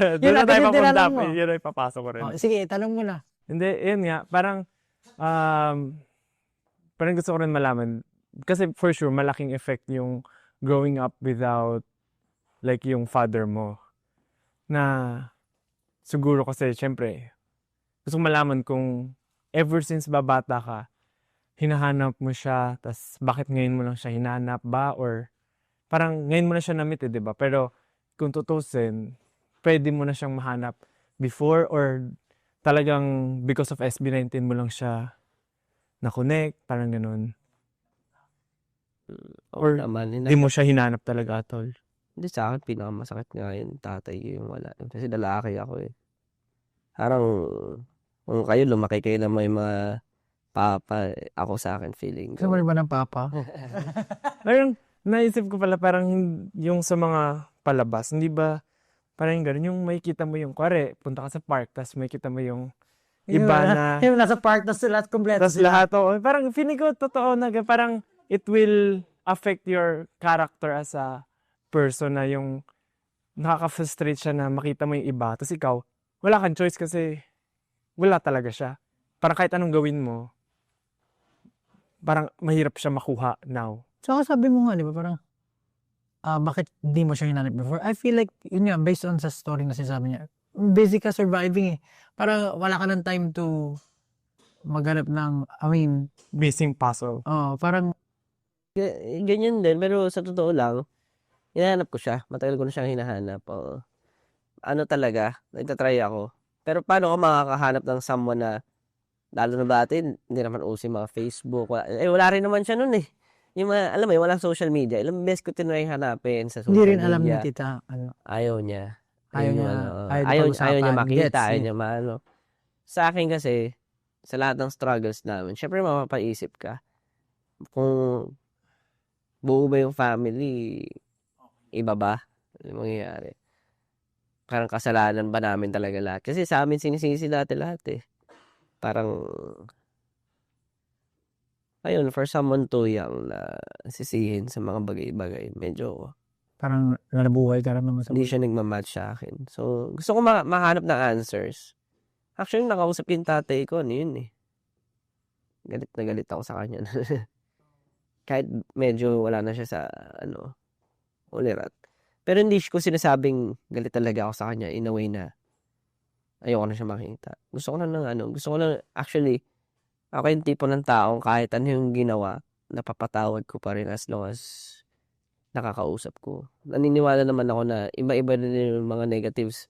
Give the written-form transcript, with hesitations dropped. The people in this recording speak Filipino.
Doon na tayo agad yung papunta. tinanong mo. Yun ay papasok ko rin. Oh, sige, tanong mo na. Hindi, yun nga. Parang gusto ko rin malaman. Kasi for sure, malaking effect yung growing up without like yung father mo. Na siguro kasi, syempre, gusto ko malaman kung ever since babata ka, hinahanap mo siya, tas bakit ngayon mo lang siya hinahanap ba? Or parang ngayon mo na siya na-meet, di ba? Pero kung tutusin, pwede mo na siyang mahanap before or talagang because of SB19 mo lang siya na-connect, parang ganun. Oo Or naman. di mo siya hinanap talaga, tol. Hindi, sa akin, pinakamasakit nga yun, tatay ko yung wala. Kasi lalaki ako eh. Parang, kung kayo, lumaki kayo na may mga papa, ako sa akin, feeling Gusto mo ko. rin ba ng papa? Parang naisip ko pala, parang yung sa mga palabas, hindi ba parang ganun, yung makikita mo yung, kuwari, punta ka sa park, tas makikita mo yung iba na, Yung nasa park, tas lahat kompleto tas sila. lahat, parang feeling ko totoo na, parang it will affect your character as a person na yung nakaka-frustrate siya na makita mo yung iba, tas ikaw, wala kang choice kasi wala talaga siya. Parang kahit anong gawin mo, parang mahirap siya makuha now. So, sabi mo nga, di ba, parang, bakit di mo siya hinanap before? I feel like, yun nga, based on sa story na sinasabi niya, busy ka surviving eh. Parang wala ka ng time to maghanap ng, Missing puzzle. parang, Ganyan din, pero sa totoo lang, hinahanap ko siya. Matagal ko na siyang hinahanap. Ano talaga, nagtatry ako. Pero paano ako makakahanap ng someone na, lalo na ba atin, hindi naman uso yung mga Facebook. Wala rin naman siya nun eh. Yung mga, alam mo yun, walang social media. Ilang beses ko tinry hanapin sa social hindi rin media. alam ni tita, Ayaw niya. Ayaw Yun yung niya, ayaw pag-usapan. niya makita, Gets, ayaw eh. niya maano. Sa akin kasi, sa lahat ng struggles namin, syempre mapapaisip ka. Kung buo ba yung family, iba ba? Ano mangyayari? Parang kasalanan ba namin talaga lahat? Kasi sa amin sinisisi dati lahat eh. Parang, ayun, for someone too young na sisihin sa mga bagay-bagay, medyo Parang nabuhay ka naman sa hindi siya nagmamatch sa akin. So, gusto ko mahanap ng answers. Actually, nakausap yung tatay ko, ano yun eh. Galit na galit ako sa kanya. Kahit medyo wala na siya sa, ulirat. Pero hindi ko sinasabing galit talaga ako sa kanya in a way na ayoko na siya makita. Gusto ko lang actually, ako yung tipo ng taong kahit ano yung ginawa, napapatawad ko pa rin as long as nakakausap ko. Naniniwala naman ako na iba-iba din yung mga negatives